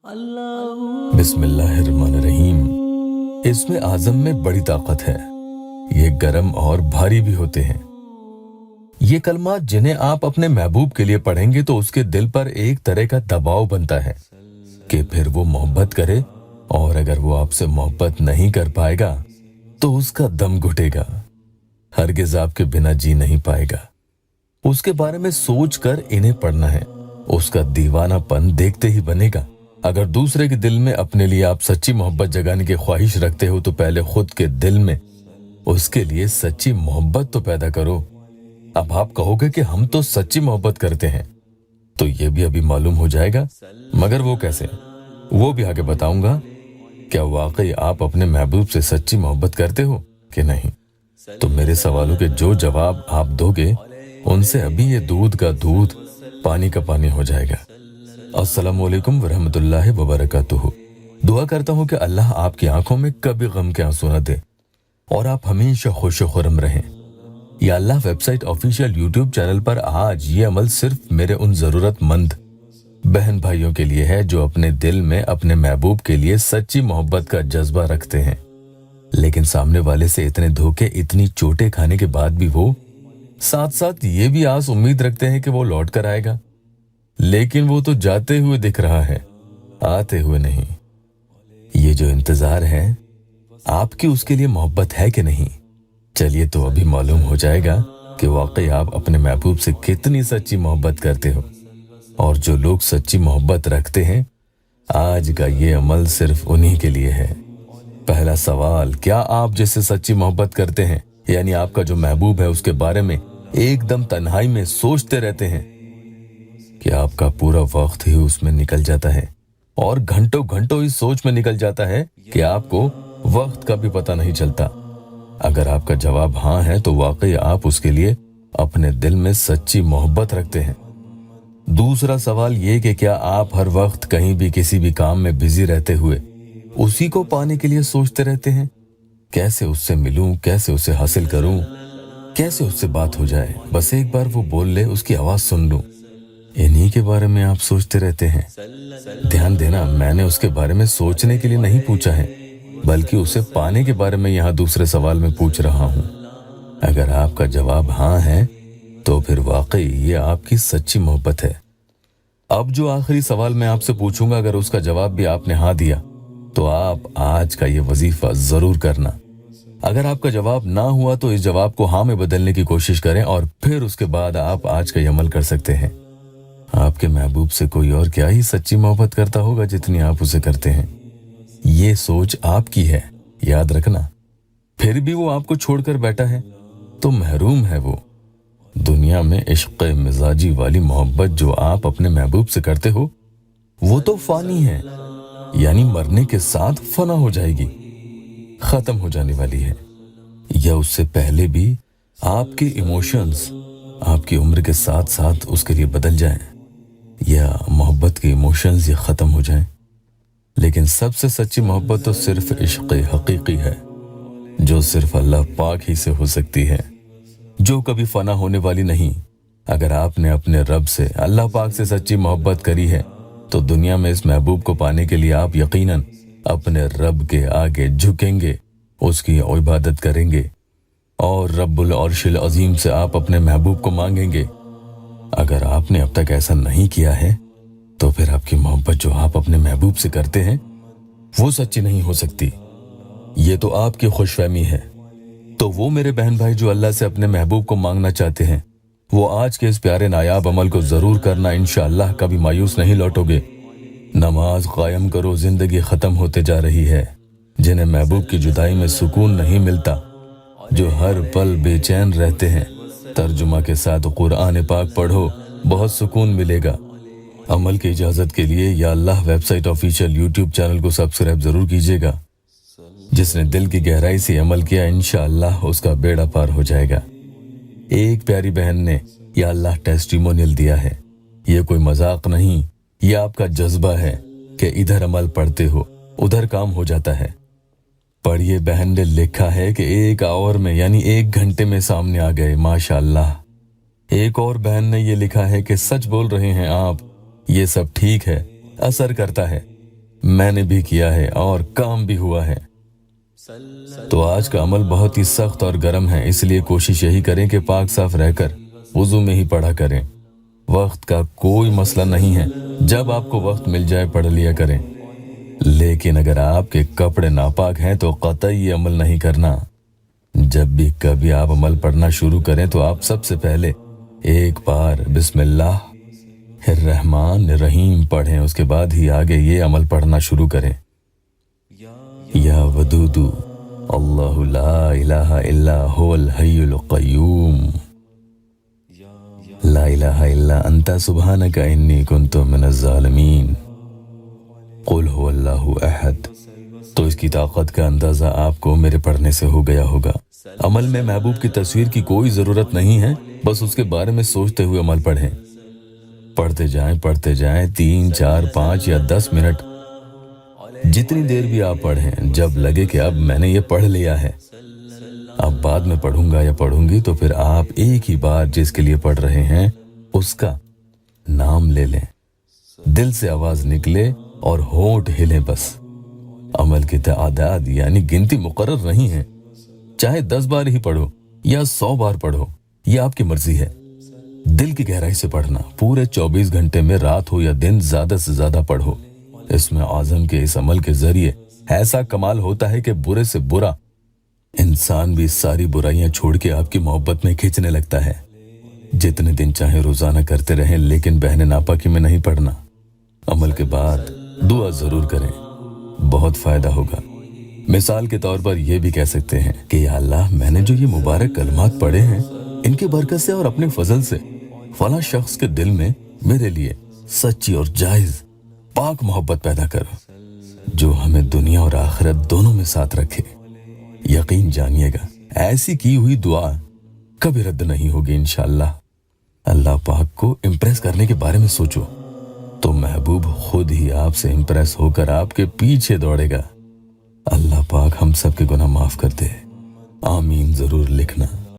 बिस्मिल्लाहिर्रहमानिर्रहीम। इसमें आज़म में बड़ी ताकत है। ये गर्म और भारी भी होते हैं। ये कलमात जिन्हें आप अपने महबूब के लिए पढ़ेंगे तो उसके दिल पर एक तरह का दबाव बनता है कि फिर वो मोहब्बत करे, और अगर वो आपसे मोहब्बत नहीं कर पाएगा तो उसका दम घुटेगा, हरगिज आपके बिना जी नहीं पाएगा। उसके बारे में सोचकर इन्हें पढ़ना है। उसका दीवानापन देखते ही बनेगा। अगर दूसरे के दिल में अपने लिए आप सच्ची मोहब्बत जगाने की ख्वाहिश रखते हो तो पहले खुद के दिल में उसके लिए सच्ची मोहब्बत तो पैदा करो। अब आप कहोगे कि हम तो सच्ची मोहब्बत करते हैं, तो ये भी अभी मालूम हो जाएगा, मगर वो कैसे, वो भी आगे बताऊंगा। क्या वाकई आप अपने महबूब से सच्ची मोहब्बत करते हो कि नहीं? तो मेरे सवालों के जो जवाब आप दोगे उनसे अभी ये दूध का दूध, पानी का पानी हो जाएगा। अस्सलामु अलैकुम वरहमतुल्लाहि वबरकातुहू। दुआ करता हूँ कि अल्लाह आपकी आंखों में कभी गम के आंसू न दे और आप हमेशा खुश खुरम रहें। या अल्लाह वेबसाइट ऑफिशियल यूट्यूब चैनल पर आज ये अमल सिर्फ मेरे उन जरूरतमंद बहन भाइयों के लिए है जो अपने दिल में अपने महबूब के लिए सच्ची मोहब्बत का जज्बा रखते हैं, लेकिन सामने वाले से इतने धोखे, इतनी चोटें खाने के बाद भी वो साथ साथ ये भी आस उम्मीद रखते हैं कि वो लौट कर आएगा, लेकिन वो तो जाते हुए दिख रहा है, आते हुए नहीं। ये जो इंतजार है, आपकी उसके लिए मोहब्बत है कि नहीं? चलिए तो अभी मालूम हो जाएगा कि वाकई आप अपने महबूब से कितनी सच्ची मोहब्बत करते हो। और जो लोग सच्ची मोहब्बत रखते हैं, आज का ये अमल सिर्फ उन्हीं के लिए है। पहला सवाल, क्या आप जिससे सच्ची मोहब्बत करते हैं, यानी आपका जो महबूब है, उसके बारे में एकदम तन्हाई में सोचते रहते हैं? कि आपका पूरा वक्त ही उसमें निकल जाता है और घंटों घंटों इस सोच में निकल जाता है कि आपको वक्त का भी पता नहीं चलता? अगर आपका जवाब हाँ है तो वाकई आप उसके लिए अपने दिल में सच्ची मोहब्बत रखते हैं। दूसरा सवाल ये कि क्या आप हर वक्त कहीं भी किसी भी काम में बिजी रहते हुए उसी को पाने के लिए सोचते रहते हैं? कैसे उससे मिलूं, कैसे उसे हासिल करूं, कैसे उससे बात हो जाए, बस एक बार वो बोल ले, उसकी आवाज सुन लूं। इन्हीं के बारे में आप सोचते रहते हैं। ध्यान देना, मैंने उसके बारे में सोचने के लिए नहीं पूछा है, बल्कि उसे पाने के बारे में यहाँ दूसरे सवाल में पूछ रहा हूँ। अगर आपका जवाब हाँ है तो फिर वाकई ये आपकी सच्ची मोहब्बत है। अब जो आखिरी सवाल मैं आपसे पूछूंगा, अगर उसका जवाब भी आपने हाँ दिया तो आप आज का ये वजीफा जरूर करना। अगर आपका जवाब ना हुआ तो इस जवाब को हाँ में बदलने की कोशिश करें और फिर उसके बाद आप आज का ये अमल कर सकते हैं। आपके महबूब से कोई और क्या ही सच्ची मोहब्बत करता होगा जितनी आप उसे करते हैं। ये सोच आपकी है, याद रखना। फिर भी वो आपको छोड़कर बैठा है तो महरूम है वो। दुनिया में इश्क़ मिजाजी वाली मोहब्बत जो आप अपने महबूब से करते हो वो तो फानी है, यानी मरने के साथ फना हो जाएगी, खत्म हो जाने वाली है। या उससे पहले भी आपके इमोशंस आपकी उम्र के साथ साथ उसके लिए बदल जाएं, या मोहब्बत के इमोशंस ये खत्म हो जाएं। लेकिन सबसे सच्ची मोहब्बत तो सिर्फ इश्क़ हकीकी है, जो सिर्फ अल्लाह पाक ही से हो सकती है, जो कभी फना होने वाली नहीं। अगर आपने अपने रब से, अल्लाह पाक से सच्ची मोहब्बत करी है तो दुनिया में इस महबूब को पाने के लिए आप यकीनन अपने रब के आगे झुकेंगे, उसकी इबादत करेंगे और रब्बुल अर्शिल अजीम से आप अपने महबूब को मांगेंगे। अगर आपने अब तक ऐसा नहीं किया है तो फिर आपकी मोहब्बत जो आप अपने महबूब से करते हैं वो सच्ची नहीं हो सकती। ये तो आपकी खुशफहमी है। तो वो मेरे बहन भाई जो अल्लाह से अपने महबूब को मांगना चाहते हैं, वो आज के इस प्यारे नायाब अमल को जरूर करना। इंशाअल्लाह कभी मायूस नहीं लौटोगे। नमाज कायम करो, जिंदगी खत्म होते जा रही है। जिन्हें महबूब की जुदाई में सुकून नहीं मिलता, जो हर पल बेचैन रहते हैं, तर्जुमा के साथ कुरान पाक पढ़ो, बहुत सुकून मिलेगा। अमल की इजाजत के लिए या अल्लाह वेबसाइट ऑफिशियल यूट्यूब चैनल को सब्सक्राइब जरूर कीजिएगा। जिसने दिल की गहराई से अमल किया, इंशाअल्लाह उसका बेड़ा पार हो जाएगा। एक प्यारी बहन ने या अल्लाह टेस्टिमोनियल दिया है, ये कोई मजाक नहीं, ये आपका जज्बा है कि इधर अमल पढ़ते हो उधर काम हो जाता है। पढ़िए, बहन ने लिखा है कि 1 आवर में यानी 1 घंटे में सामने आ गए, माशाअल्लाह। एक और बहन ने ये लिखा है कि सच बोल रहे हैं आप, ये सब ठीक है, असर करता है। मैंने भी किया है और काम भी हुआ है। तो आज का अमल बहुत ही सख्त और गर्म है, इसलिए कोशिश यही करें कि पाक साफ रहकर वुजू में ही पढ़ा करें। वक्त का कोई मसला नहीं है, जब आपको वक्त मिल जाए पढ़ लिया करें। लेकिन अगर आपके कपड़े नापाक हैं तो कतई ये अमल नहीं करना। जब भी कभी आप अमल पढ़ना शुरू करें तो आप सबसे पहले एक बार बिस्मिल्लाह रहमान रहीम पढ़ें, उसके बाद ही आगे ये अमल पढ़ना शुरू करें। या वदूदू अल्लाहु ला इलाहा इल्ला हुवल हय्युल क़य्यूम ला इलाहा इल्ला अंता सुब्हानका इन्नी कुन्तु मिनज़ ज़ालिमीन कुल हुवल्लाहु अहद। तो इसकी ताकत का अंदाजा आपको मेरे पढ़ने से हो गया होगा। अमल में महबूब की तस्वीर की कोई जरूरत नहीं है, बस उसके बारे में सोचते हुए अमल पढ़ें। पढ़ते जाएं 3, 4, 5 या 10 मिनट, जितनी देर भी आप पढ़ें। जब लगे कि अब मैंने ये पढ़ लिया है, अब बाद में पढ़ूंगा या पढ़ूंगी, तो फिर आप एक ही बार जिसके लिए पढ़ रहे हैं उसका नाम ले लें, दिल से आवाज निकले और होंठ हिले बस। अमल की तादाद यानी गिनती मुकर्रर नहीं है, चाहे 10 बार ही पढ़ो या 100 बार पढ़ो, यह आपकी मर्जी है। दिल की गहराई से पढ़ना, पूरे 24 घंटे में रात हो या दिन ज्यादा से ज्यादा पढ़ो। इसमें आजम के इस अमल के जरिए ऐसा कमाल होता है कि बुरे से बुरा इंसान भी सारी बुराइयां छोड़ के आपकी मोहब्बत में खींचने लगता है। जितने दिन चाहे रोजाना करते रहें, लेकिन बहने नापाकी में नहीं पढ़ना। अमल के बाद दुआ जरूर करें, बहुत फायदा होगा। मिसाल के तौर पर यह भी कह सकते हैं कि या अल्लाह, मैंने जो ये मुबारक कलमात पढ़े हैं, इनके बरकत से और अपने फजल से फला शख्स के दिल में मेरे लिए सच्ची और जायज पाक मोहब्बत पैदा करो, जो हमें दुनिया और आखिरत दोनों में साथ रखे। यकीन जानिएगा, ऐसी की हुई दुआ कभी रद्द नहीं होगी इंशाअल्लाह। अल्लाह पाक को इम्प्रेस करने के बारे में सोचो तो महबूब खुद ही आपसे इम्प्रेस होकर आपके पीछे दौड़ेगा। अल्लाह पाक हम सब के गुनाह माफ कर दे। आमीन जरूर लिखना।